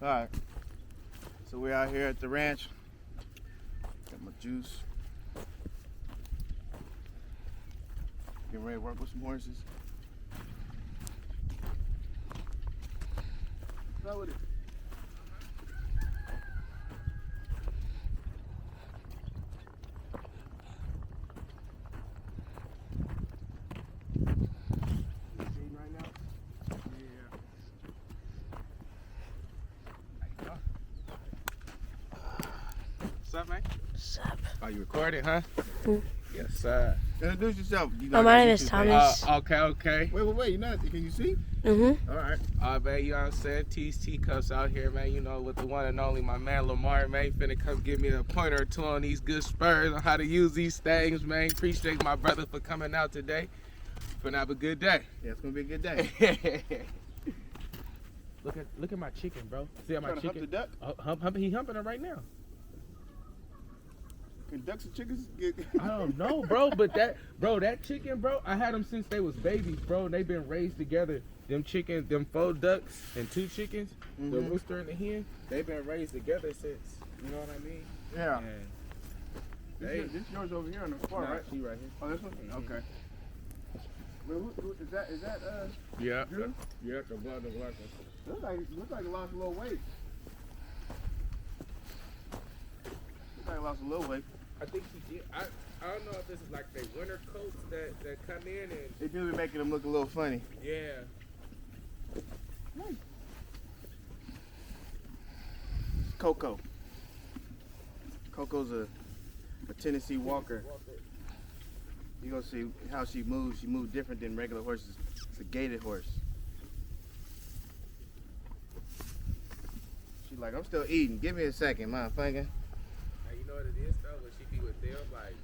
All right. So we're out here at the ranch. Got my juice. Getting ready to work with some horses. Start with it. What's up, man? What's up? Are you recording, huh? Mm. Yes, sir. Introduce yourself. Oh, my name is Thomas. Okay. Wait. You're not. Can you see? Mm-hmm. All right. Man, you know what I'm saying? T's Teacups out here, man. You know, with the one and only my man Lamar, man. Finna come give me a pointer or two on these good spurs on how to use these things, man. Appreciate my brother for coming out today. Finna have a good day. Yeah, it's gonna be a good day. Look at my chicken, bro. See how my Trying to chicken? hump the duck? He humping it right now. Can ducks and chickens get? I don't know, bro, but that chicken, bro, I had them since they was babies, bro, and they been raised together. Them chickens, them 4 ducks and 2 chickens, the rooster and the hen, they been raised together since, you know what I mean? Yeah. And This yours over here on the far, right? She right here. Oh, this one? Okay. Wait, who is that? Yeah. Drew? Yeah, the black one. Looks like it lost a little weight. Looks like it lost a little weight. I think he did. I don't know if this is like they winter coats that come in and They do be making them look a little funny. yeah. Coco. Coco's a Tennessee Walker. You gonna see how she moves. She moves different than regular horses. It's a gaited horse. She's like, I'm still eating. Give me a second, motherfucker. And you know what it is though, when she be with them, like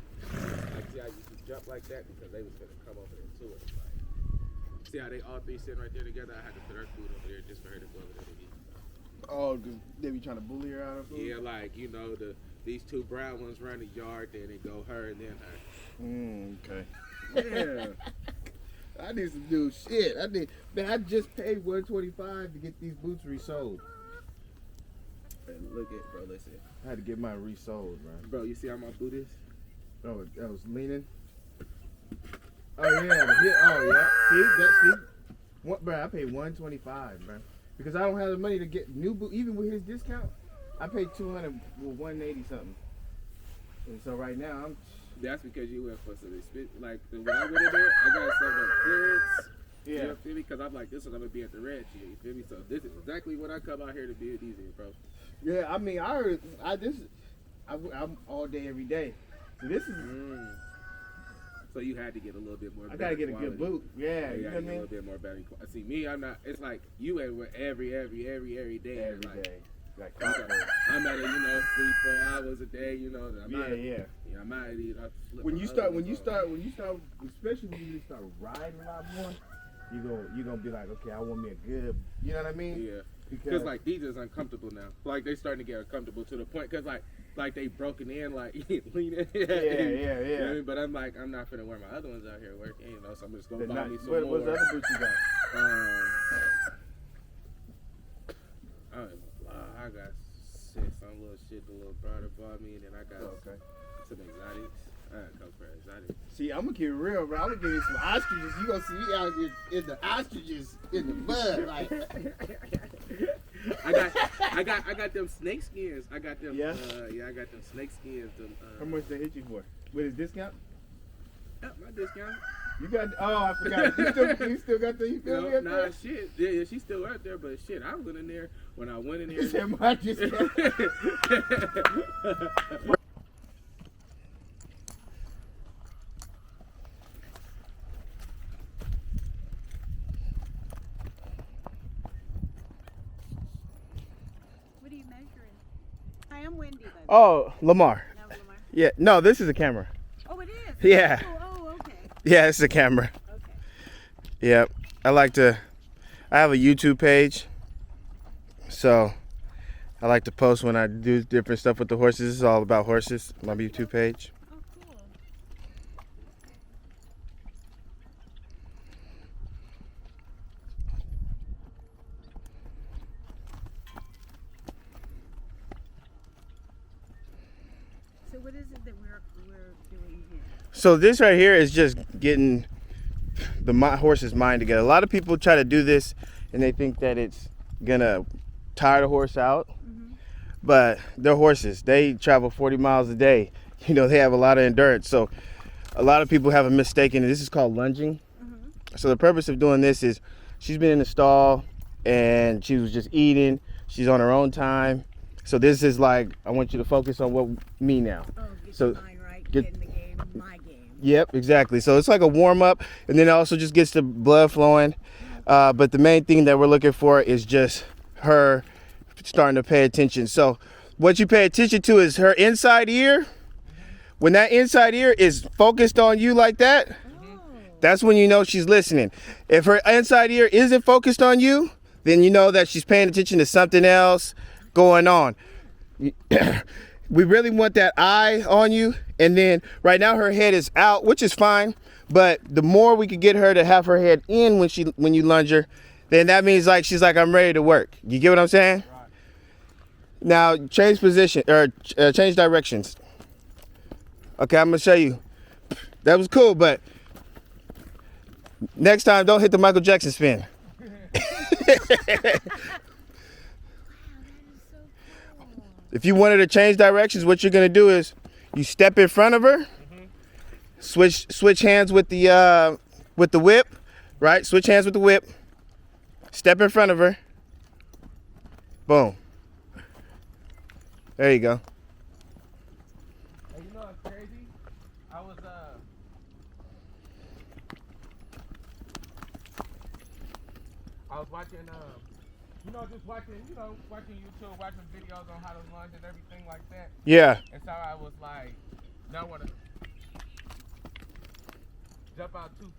see how you used to jump like that because they was gonna come over there to it. Like, see how they all 3 sitting right there together? I had to put her food over there just for her to go over there to eat. Oh, cause they be trying to bully her out of food? Yeah, like, you know, these 2 brown ones run the yard, then it go her and then her. Okay. Yeah. I need some new shit. I just paid $125 to get these boots resold. And look at, bro, listen. I had to get mine resold, man. Bro, you see how my boot is? Oh, that was leaning. Oh yeah. See. What, bro? I paid $125, bro, because I don't have the money to get new boot. Even with his discount, I paid $200 with $180 something. And so right now That's because you went for some expense. Like when I went in there, I got some clearance. Yeah. You know, feel me? Because I'm like, this is gonna be at the ranch here. You feel me? So this is exactly what I come out here to be at these here, bro. Yeah, I mean, I'm all day every day. So this is. So you had to get a little bit more. I gotta get quality. a good boot. Yeah, you know what I mean. A little bit more better. See me, I'm not. It's like you at every day. Every like, day. Like I'm at it, 3-4 hours a day. You know. I'm yeah. Yeah, I'm out of it. When you start, especially when you start riding a lot more, you gonna be like, okay, I want me a good. You know what I mean? Yeah. Because like these is uncomfortable now. Like they starting to get uncomfortable to the point because like they broken in like leaning. Yeah. You know what I mean? But I'm like, I'm not finna wear my other ones out here working. So I'm just gonna buy me some more. What's the other boots you got? I don't even lie. I got some little shit the little brother bought me, and then I got some exotics. I gotta come for exotics. See, I'm gonna keep it real, bro. I'm gonna give you some ostriches. You gonna see me out here in the ostriches in the mud, like. I got them snake skins. I got them. Yeah. I got them snake skins. How much they hit you for? With his discount? Yeah, my discount. You got? Oh, I forgot. You still got the? You feel me? Nah, shit. Yeah, she's still out there, but shit, I went in there when I went in there. You said my discount. I am Wendy then. Oh, Lamar. No, Lamar. Yeah. No, this is a camera. Oh, it is? Yeah. Oh, okay. Yeah, this is a camera. Okay. Yeah. I have a YouTube page. So I like to post when I do different stuff with the horses. This is all about horses, my YouTube page. Oh, cool. So what is it that we're doing here? So this right here is just getting the horse's mind together. A lot of people try to do this and they think that it's gonna tire the horse out, but they're horses. They travel 40 miles a day. You know, they have a lot of endurance. So a lot of people have a mistake in it. This is called lunging. So the purpose of doing this is she's been in the stall and she was just eating. She's on her own time. So this is like, I want you to focus on me now. Oh, get So your mind right, get in the game, my game. Yep, exactly. So it's like a warm up, and then it also just gets the blood flowing. But the main thing that we're looking for is just her starting to pay attention. So what you pay attention to is her inside ear. When that inside ear is focused on you like that, that's when you know she's listening. If her inside ear isn't focused on you, then you know that she's paying attention to something else going on. We really want that eye on you. And then right now her head is out, which is fine. But the more we could get her to have her head in when you lunge her, then that means like she's like, I'm ready to work. You get what I'm saying? Right. Now change position or change directions. Okay, I'm gonna show you. That was cool, but next time don't hit the Michael Jackson spin. If you wanted to change directions, what you're gonna do is you step in front of her, switch hands with the whip, right? Switch hands with the whip. Step in front of her. Boom. There you go. Hey, you know what's crazy? I was watching just watching YouTube, watching videos on how to lunge and everything like that. Yeah. And so I was like, don't want to jump out too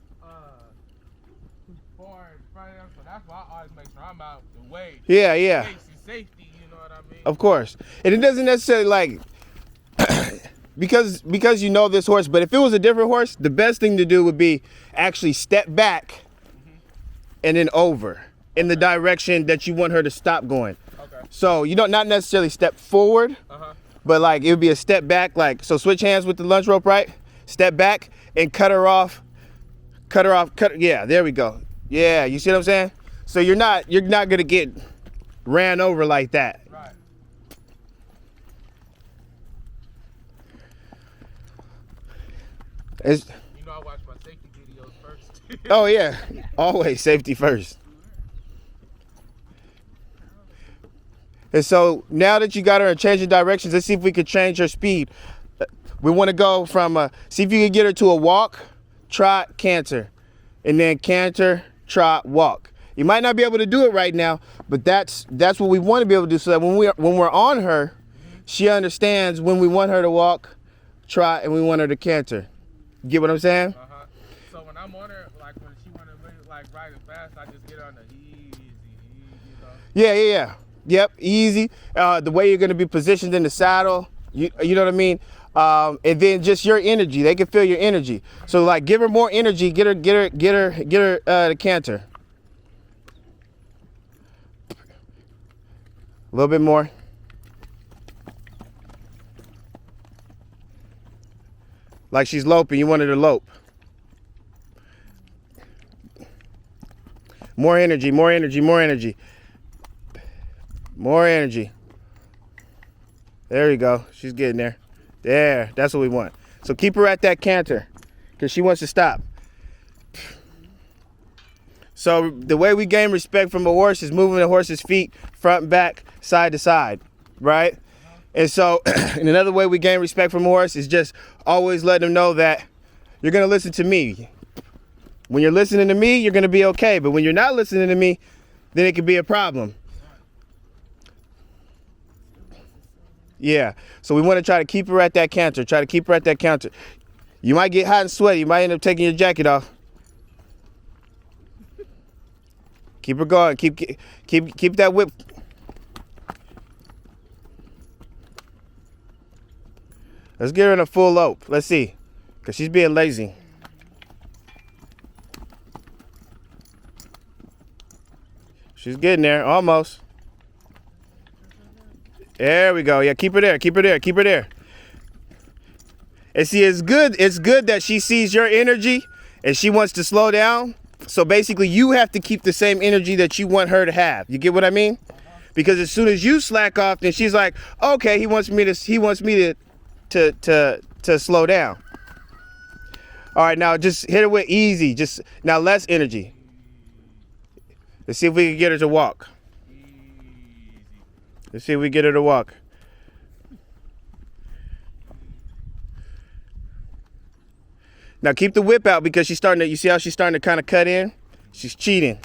far in front of them. So that's why I always make sure I'm out the way. Yeah, yeah. Safety, you know what I mean? Of course. And it doesn't necessarily like because you know this horse, but if it was a different horse, the best thing to do would be actually step back and then over in the direction that you want her to stop going. Okay. So you don't not necessarily step forward, but like it would be a step back. Like so, switch hands with the lunge rope, right? Step back and cut her off. Yeah, there we go. Yeah, you see what I'm saying? So you're not gonna get ran over like that. Right. You know I watch my safety videos first. Oh yeah, always safety first. And so now that you got her in changing directions, let's see if we could change her speed. We want to go from see if you can get her to a walk, trot, canter, and then canter, trot, walk. You might not be able to do it right now, but that's what we want to be able to do, so that when we're on her, she understands when we want her to walk, trot, and we want her to canter. Get what I'm saying? So when I'm on her, like when she want to like riding fast, I just get her on the easy, you know? Yeah. Yep, easy. The way you're gonna be positioned in the saddle, you know what I mean? And then just your energy. They can feel your energy. So like, give her more energy. Get her the canter. A little bit more. Like she's loping. You want her to lope. More energy. More energy. More energy. More energy. There you go. She's getting there. There. That's what we want. So keep her at that canter because she wants to stop. So the way we gain respect from a horse is moving the horse's feet front and back, side to side, right? And so and another way we gain respect from a horse is just always letting them know that you're going to listen to me. When you're listening to me, you're going to be okay. But when you're not listening to me, then it could be a problem. Yeah, so we want to try to keep her at that canter. Try to keep her at that canter. You might get hot and sweaty. You might end up taking your jacket off. Keep her going. Keep that whip. Let's get her in a full lope. Let's see, because she's being lazy. She's getting there, almost. There we go. Yeah, keep her there. Keep her there. Keep her there. And see, it's good that she sees your energy and she wants to slow down. So basically you have to keep the same energy that you want her to have. You get what I mean? Because as soon as you slack off, then she's like, okay, he wants me to slow down. All right, now just hit her with easy, just now less energy. Let's see if we can get her to walk. Let's see if we get her to walk. Now keep the whip out because she's starting to, you see how she's starting to kind of cut in? She's cheating.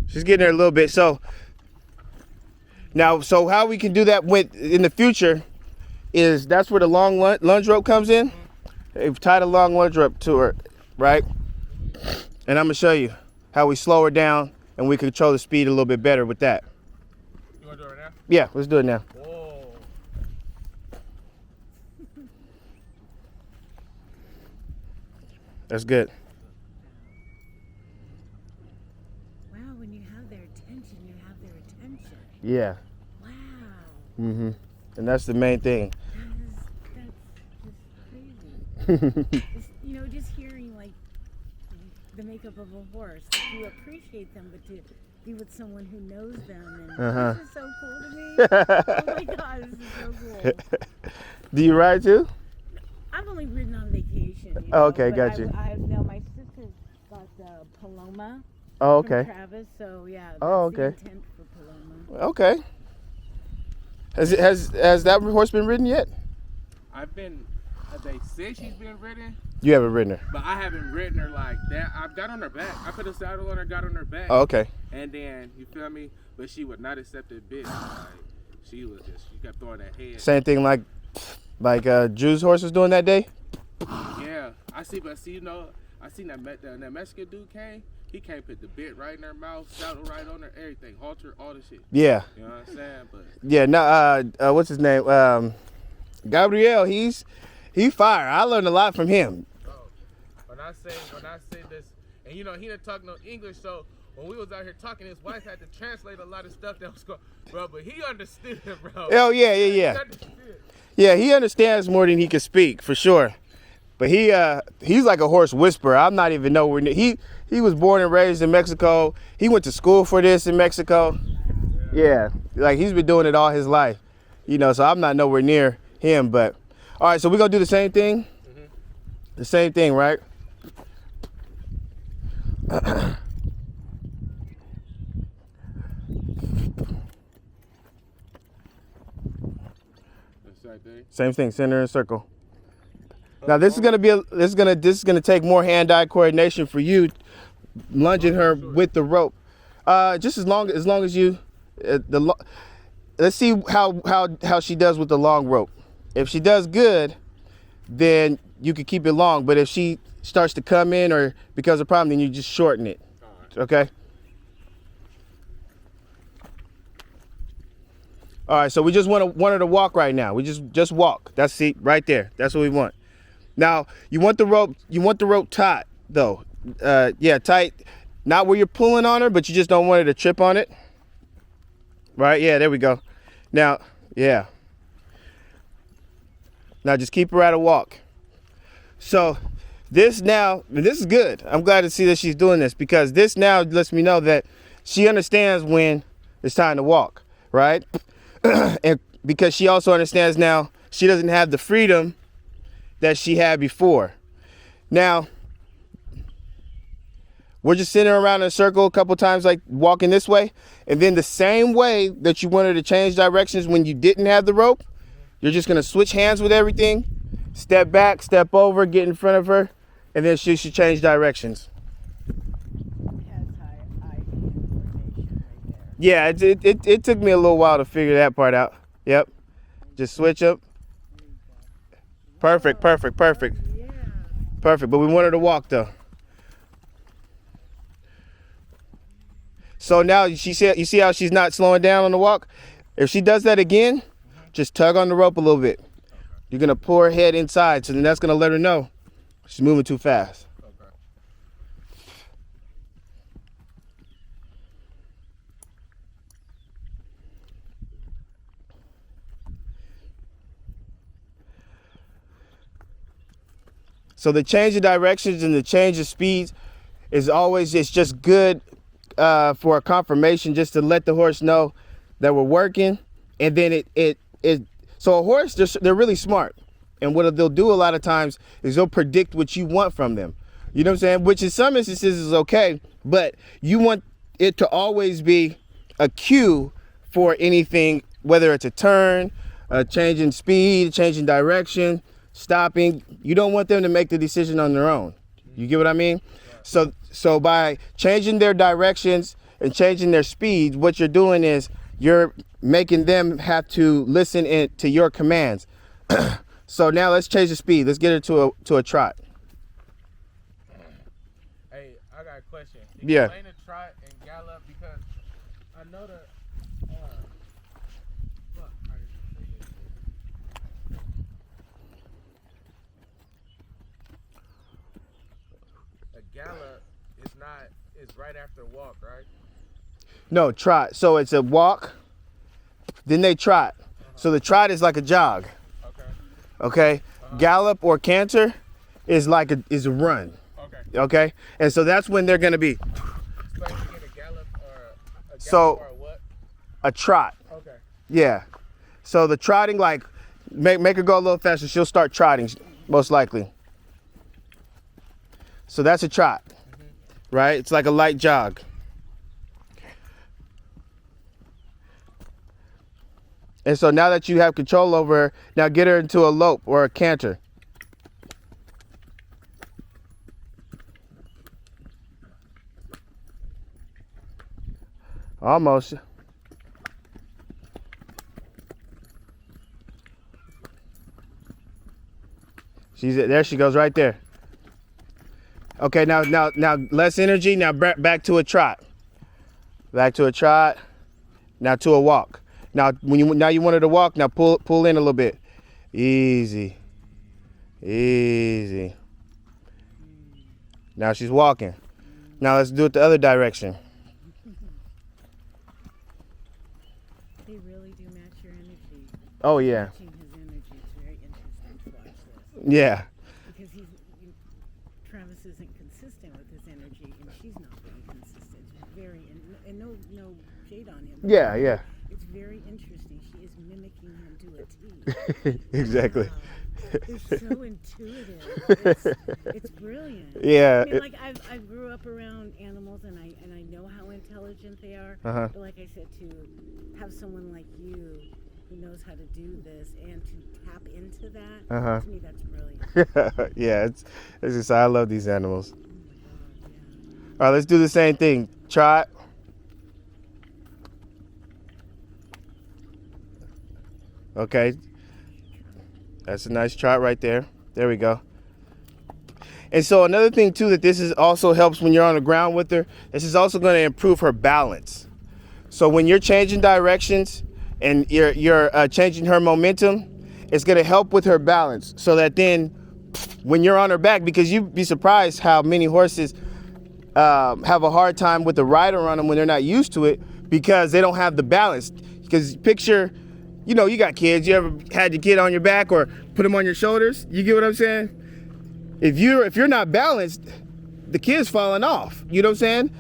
She's getting there a little bit. So now, so how we can do that with in the future is that's where the long lunge rope comes in. They've tied a long lunge rope to her, right? And I'm gonna show you how we slow her down and we control the speed a little bit better with that. You wanna do it right now? Yeah, let's do it now. Whoa. That's good. Wow, when you have their attention, you have their attention. Yeah. Wow. Mm-hmm. And that's the main thing. That's just crazy. Just hearing like the makeup of a horse, you appreciate them, but to be with someone who knows them, and this is so cool to me. Oh my God, this is so cool. Do you ride too? I've only ridden on vacation. Oh, okay, but got you. My sister's got Paloma. Oh, okay. From Travis, so yeah. That's Oh, the okay. intent for Paloma. Okay. Has that horse been ridden yet? They say she's been ridden. You haven't ridden her. But I haven't ridden her like that. I've got on her back. I put a saddle on her, got on her back. Oh, okay. And then, you feel me? But she would not accept it bit. Like, she kept throwing that head. Same thing like Drew's horse was doing that day? Yeah. I seen that Mexican dude came. He came, put the bit right in her mouth, saddle right on her, everything, halter, all the shit. Yeah. You know what I'm saying? But yeah, no, what's his name? Gabriel, he fire. I learned a lot from him. When I say this, and he didn't talk no English, so when we was out here talking, his wife had to translate a lot of stuff that was going, bro. But he understood, bro. Oh yeah. Yeah, he understands more than he can speak for sure. But he's like a horse whisperer. I'm not even nowhere near. He was born and raised in Mexico. He went to school for this in Mexico. Yeah, like he's been doing it all his life. So I'm not nowhere near him. But all right, so we're gonna do the same thing. Mm-hmm. The same thing, right? Same thing, center and circle. Now this is gonna take more hand-eye coordination for you, lunging her with the rope. Just as long as you, let's see how she does with the long rope. If she does good, then you can keep it long. But if she starts to come in or becomes a problem, then you just shorten it. Okay. All right, so we just want her to walk right now. We just walk. That's it right there. That's what we want. Now you want the rope tight though. Yeah, tight. Not where you're pulling on her, but you just don't want her to trip on it. Right? Yeah, there we go. Now, yeah. Now just keep her at a walk. So this is good. I'm glad to see that she's doing this because this now lets me know that she understands when it's time to walk, right? And because she also understands now she doesn't have the freedom that she had before. Now, we're just sitting around in a circle a couple times, like walking this way. And then the same way that you wanted to change directions when you didn't have the rope, you're just going to switch hands with everything, step back, step over, get in front of her, and then she should change directions. Yeah, it took me a little while to figure that part out. Yep. Just switch up. Perfect. Perfect. But we want her to walk though. So now you see how she's not slowing down on the walk? If she does that again, just tug on the rope a little bit. You're gonna pull her head inside, so then that's gonna let her know she's moving too fast. So the change of directions and the change of speeds is always, it's just good for a confirmation, just to let the horse know that we're working. And then so a horse, they're really smart. And what they'll do a lot of times is they'll predict what you want from them. You know what I'm saying? Which in some instances is okay, but you want it to always be a cue for anything, whether it's a turn, a change in speed, a change in direction, stopping. You don't want them to make the decision on their own. You get what I mean? So by changing their directions and changing their speeds, what you're doing is you're making them have to listen to your commands. So now let's change the speed. Let's get her to a trot. Hey, I got a question. Yeah. Explain a trot and gallop, because I know that. A gallop is right after walk, right? No, trot. So it's a walk, then they trot. So the trot is like a jog. Okay. Gallop or canter is like a run. Okay. And so that's when they're gonna be. Explain again, a gallop or a So what? a trot. Okay. Yeah. So the trotting, like make her go a little faster. She'll start trotting, most likely. So that's a trot, right? It's like a light jog. And so now that you have control over her, now get her into a lope or a canter. Almost. There she goes right there. Okay, now less energy. Now back to a trot. Back to a trot. Now to a walk. Now you want her to walk. Now pull in a little bit. Easy. Easy. Now she's walking. Now let's do it the other direction. They really do match your energy. Oh yeah. Matching his energy. It's very interesting to watch this. Yeah. Because Travis isn't consistent with his energy, and she's not being consistent. Very, and no shade on him. Yeah, yeah. It's very interesting. She is mimicking him to a T. Exactly. Wow. They're so intuitive. It's brilliant. Yeah. I mean, like I grew up around animals, and I know how intelligent they are. Uh-huh. But like I said, to have someone like you who knows how to do this and to tap into that, Uh-huh. to me that's brilliant. Yeah, it's just, I love these animals. Oh my God, yeah. All right, let's do the same thing. Trot. Okay. That's a nice trot right there. There we go. And so another thing too that this is also helps when you're on the ground with her, this is also going to improve her balance. So when you're changing directions and you're changing her momentum, it's going to help with her balance, so that then when you're on her back, because you'd be surprised how many horses have a hard time with the rider on them when they're not used to it, because they don't have the balance. Because picture, you got kids. You ever had your kid on your back or put them on your shoulders? You get what I'm saying? If you're not balanced, the kid's falling off. You know what I'm saying?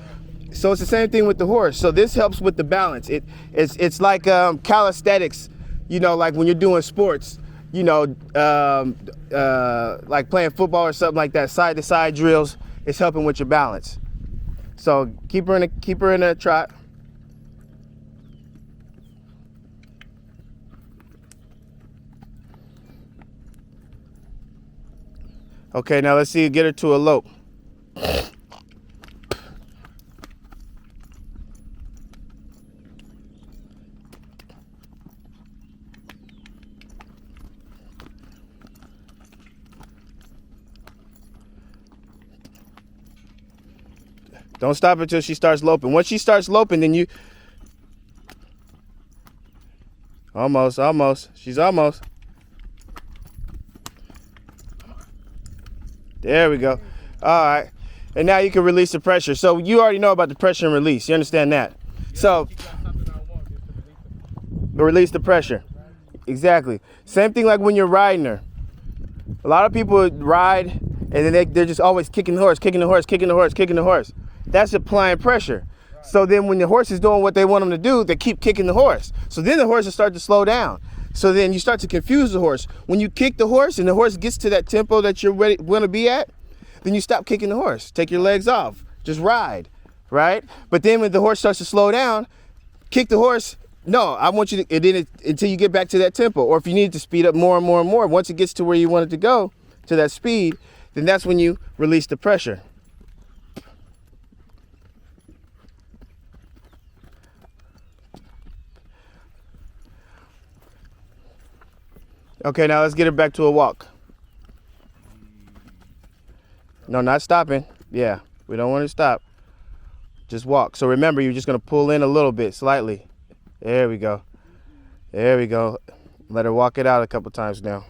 So it's the same thing with the horse. So this helps with the balance. It's like calisthenics. Like when you're doing sports. Like playing football or something like that. Side to side drills. It's helping with your balance. So keep her in a trot. Okay, now let's see, get her to a lope. Don't stop until she starts loping. Once she starts loping, then you... Almost. She's almost. There we go. All right. And now you can release the pressure. So you already know about the pressure and release. You understand that? So release the pressure. Exactly. Same thing like when you're riding her. A lot of people ride And then they're just always kicking the horse, kicking the horse, kicking the horse, kicking the horse. That's applying pressure. So then when the horse is doing what they want them to do, they keep kicking the horse. So then the horse will start to slow down. So then you start to confuse the horse. When you kick the horse and the horse gets to that tempo that you're ready want to be at, then you stop kicking the horse. Take your legs off. Just ride, right? But then when the horse starts to slow down, kick the horse. No, I want you to, and then until you get back to that tempo. Or if you need to speed up more and more and more, once it gets to where you want it to go, to that speed, then that's when you release the pressure. Okay, now let's get it back to a walk. No, not stopping. Yeah, we don't want to stop. Just walk. So remember, you're just going to pull in a little bit, slightly. There we go. There we go. Let her walk it out a couple times now.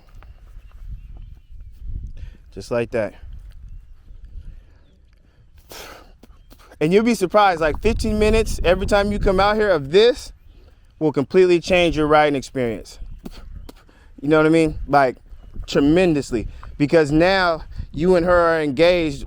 Just like that. And you'll be surprised, like 15 minutes every time you come out here of this will completely change your riding experience. You know what I mean? Like tremendously, because now you and her are engaged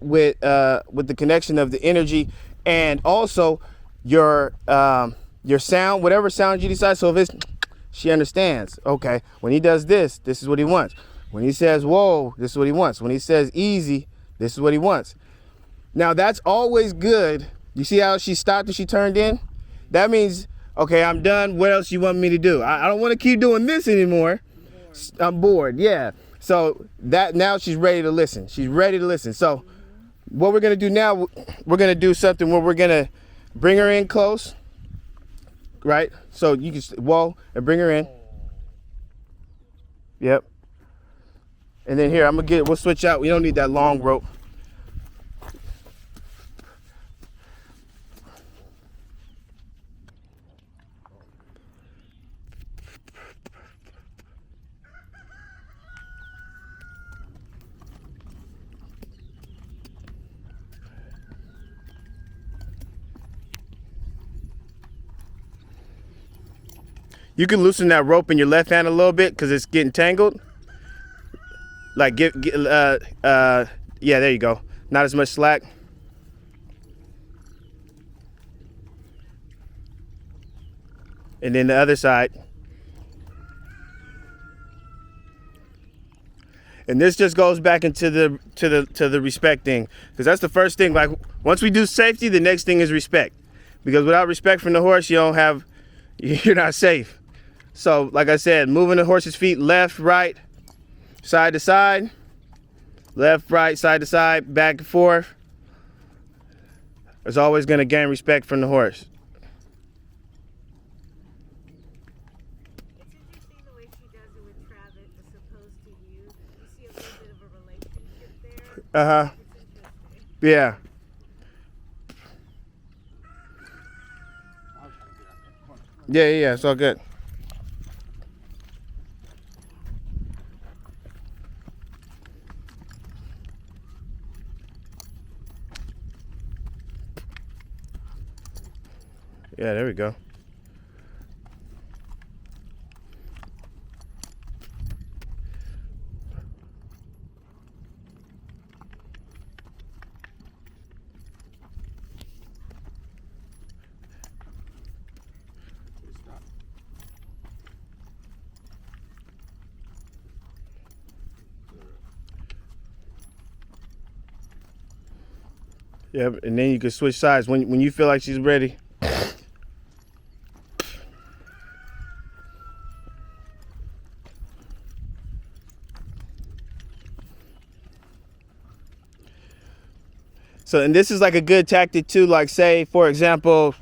with the connection of the energy, and also your sound, whatever sound you decide. So if it's, she understands. Okay, when he does this, this is what he wants. When he says whoa, this is what he wants. When he says easy, this is what he wants. Now that's always good. You see how she stopped and she turned in? That means, okay, I'm done. What else you want me to do? I don't want to keep doing this anymore. I'm bored. Yeah. So that now she's ready to listen. She's ready to listen. So what we're going to do now, we're going to do something where we're going to bring her in close. Right? So you can whoa and bring her in. Yep. And then here, we'll switch out. We don't need that long rope. You can loosen that rope in your left hand a little bit because it's getting tangled. Like yeah, there you go. Not as much slack. And then the other side. And this just goes back into the respect thing, because that's the first thing. Like once we do safety, the next thing is respect. Because without respect from the horse, you're not safe. So like I said, moving the horse's feet left, right, side to side, left, right, side to side, back and forth, is always going to gain respect from the horse. It's interesting the way she does it with Travis as opposed to you. You see a little bit of a relationship there. Uh-huh. It's interesting. Yeah. Yeah, it's all good. Yeah, there we go. Yeah, and then you can switch sides when you feel like she's ready. So, and this is like a good tactic too, like say, for example,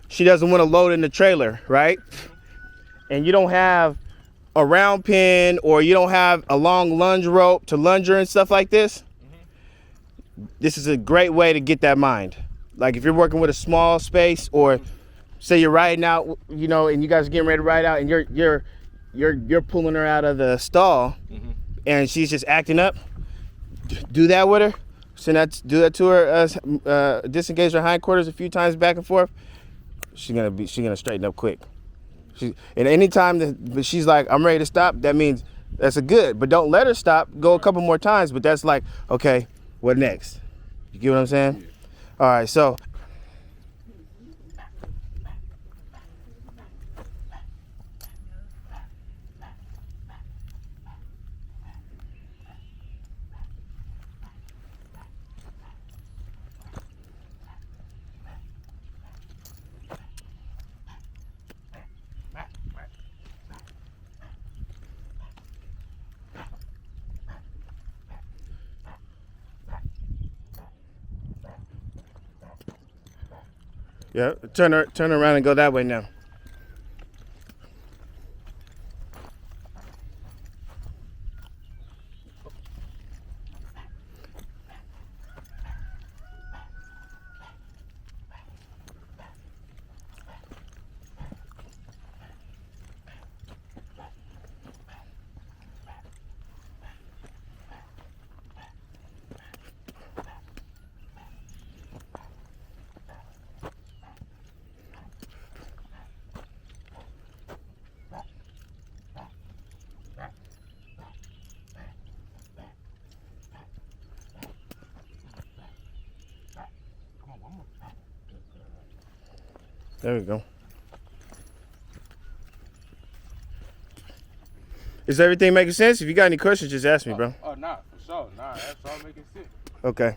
she doesn't want to load in the trailer, right? And you don't have a round pin or you don't have a long lunge rope to lunge her and stuff like this. This is a great way to get that mind. Like if you're working with a small space, or say you're riding out, and you guys are getting ready to ride out and you're pulling her out of the stall and she's just acting up, do that with her. Do that to her, disengage her hindquarters a few times back and forth. She's gonna straighten up quick. And anytime that she's like, I'm ready to stop, that means That's a good. But don't let her stop. Go a couple more times. But that's like, okay, what next? You get what I'm saying? Yeah. All right, so. Yeah, turn around and go that way now. There we go. Is everything making sense? If you got any questions, just ask me, bro. Oh, nah, for sure. Nah, that's all making sense. Okay.